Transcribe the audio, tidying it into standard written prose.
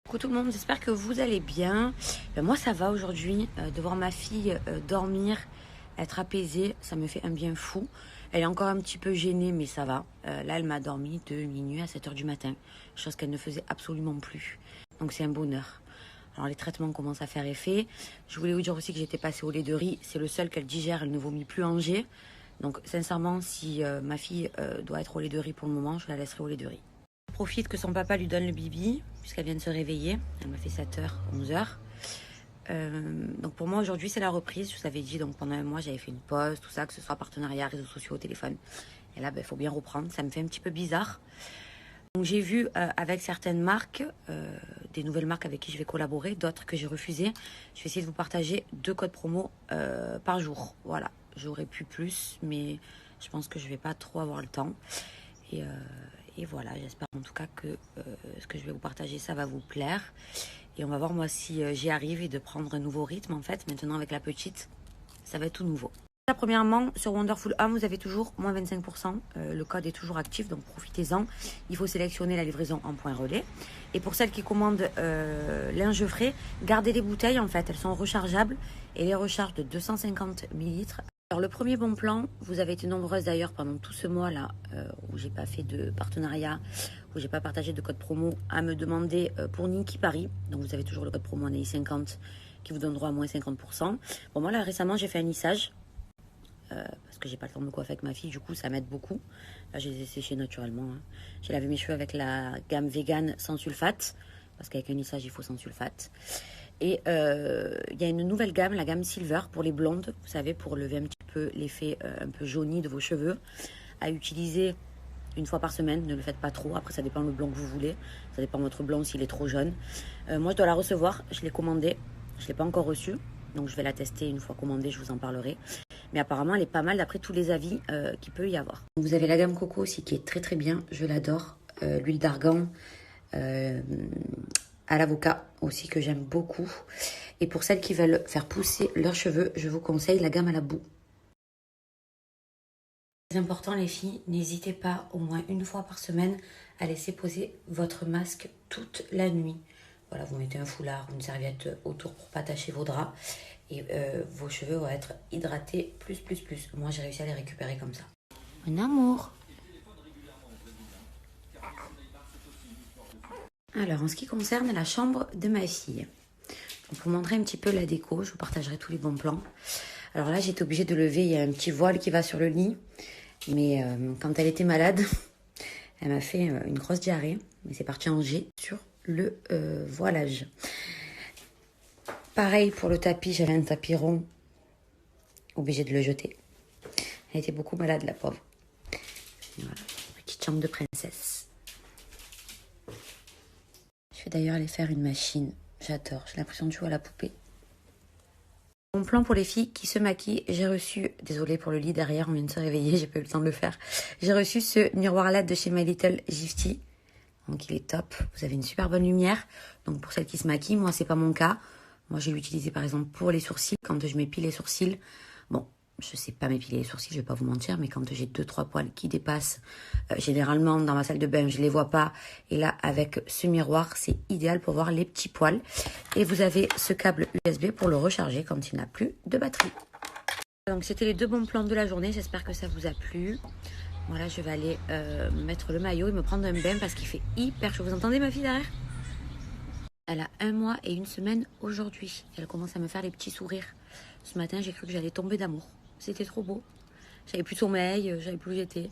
Coucou tout le monde, j'espère que vous allez bien. Moi ça va aujourd'hui, de voir ma fille dormir, être apaisée, ça me fait un bien fou. Elle est encore un petit peu gênée mais ça va. Là elle m'a dormi de minuit à 7 h du matin, chose qu'elle ne faisait absolument plus. Donc c'est un bonheur. Alors les traitements commencent à faire effet. Je voulais vous dire aussi que j'étais passée au lait de riz, c'est le seul qu'elle digère, elle ne vomit plus en jet. Donc sincèrement si ma fille doit être au lait de riz pour le moment, je la laisserai au lait de riz. Profite que son papa lui donne le bibi puisqu'elle vient de se réveiller. Elle m'a fait 7 h, 11 h. Donc pour moi aujourd'hui c'est la reprise. Je vous avais dit donc pendant un mois j'avais fait une pause, tout ça, que ce soit partenariat, réseaux sociaux, téléphone. Et là il faut bien reprendre. Ça me fait un petit peu bizarre. Donc j'ai vu avec certaines marques, des nouvelles marques avec qui je vais collaborer, d'autres que j'ai refusées. Je vais essayer de vous partager 2 codes promo par jour. Voilà, j'aurais pu plus, mais je pense que je vais pas trop avoir le temps. Et voilà, j'espère en tout cas que ce que je vais vous partager, ça va vous plaire. Et on va voir moi si j'y arrive et de prendre un nouveau rythme en fait. Maintenant avec la petite, ça va être tout nouveau. Là, premièrement, sur Wonderful Home, vous avez toujours moins 25%. Le code est toujours actif, donc profitez-en. Il faut sélectionner la livraison en point relais. Et pour celles qui commandent linge frais, gardez les bouteilles en fait. Elles sont rechargeables et les recharges de 250 ml. Alors le premier bon plan, vous avez été nombreuses d'ailleurs pendant tout ce mois-là où j'ai pas fait de partenariat, où j'ai pas partagé de code promo, à me demander pour Niki Paris. Donc vous avez toujours le code promo ANEI 50 qui vous donne droit à moins 50%. Bon moi là récemment j'ai fait un lissage parce que j'ai pas le temps de me coiffer avec ma fille, du coup ça m'aide beaucoup. Là je les ai séchés naturellement. Hein. J'ai lavé mes cheveux avec la gamme vegan sans sulfate, parce qu'avec un lissage il faut sans sulfate. Et il y a une nouvelle gamme, la gamme Silver, pour les blondes, vous savez, pour lever un petit peu l'effet un peu jauni de vos cheveux, à utiliser une fois par semaine. Ne le faites pas trop, après ça dépend le blond que vous voulez, ça dépend de votre blond s'il est trop jaune. Moi je dois la recevoir, je l'ai commandée, je ne l'ai pas encore reçue, donc je vais la tester une fois commandée, je vous en parlerai. Mais apparemment elle est pas mal d'après tous les avis qu'il peut y avoir. Vous avez la gamme Coco aussi qui est très très bien, je l'adore, l'huile d'argan, à l'avocat aussi que j'aime beaucoup. Et pour celles qui veulent faire pousser leurs cheveux, je vous conseille la gamme à la boue. C'est important les filles, n'hésitez pas au moins une fois par semaine à laisser poser votre masque toute la nuit. Voilà, vous mettez un foulard ou une serviette autour pour pas tacher vos draps et vos cheveux vont être hydratés plus. Moi j'ai réussi à les récupérer comme ça. Un amour. Alors, en ce qui concerne la chambre de ma fille, donc pour vous montrer un petit peu la déco, je vous partagerai tous les bons plans. Alors là, j'étais obligée de lever, il y a un petit voile qui va sur le lit. Mais quand elle était malade, elle m'a fait une grosse diarrhée. Mais c'est parti en jet sur le voilage. Pareil pour le tapis, j'avais un tapis rond, obligée de le jeter. Elle était beaucoup malade, la pauvre. Et voilà, petite chambre de princesse. Je vais d'ailleurs aller faire une machine. J'adore, j'ai l'impression de jouer à la poupée. Mon plan pour les filles qui se maquillent, j'ai reçu, désolée pour le lit derrière, on vient de se réveiller, j'ai pas eu le temps de le faire. J'ai reçu ce miroir LED de chez My Little Gifty. Donc il est top, vous avez une super bonne lumière. Donc pour celles qui se maquillent, moi c'est pas mon cas. Moi je l'ai utilisé par exemple pour les sourcils, quand je m'épile les sourcils. Bon, je sais pas m'épiler les sourcils, je vais pas vous mentir, mais quand j'ai 2-3 poils qui dépassent, généralement dans ma salle de bain, je les vois pas. Et là, avec ce miroir, c'est idéal pour voir les petits poils. Et vous avez ce câble USB pour le recharger quand il n'a plus de batterie. Donc c'était les 2 bons plans de la journée, j'espère que ça vous a plu. Voilà, je vais aller mettre le maillot et me prendre un bain parce qu'il fait hyper chaud. Vous entendez ma fille derrière? Elle a 1 mois et 1 semaine aujourd'hui. Elle commence à me faire les petits sourires. Ce matin, j'ai cru que j'allais tomber d'amour. C'était trop beau. J'avais plus de sommeil, j'avais plus où j'étais.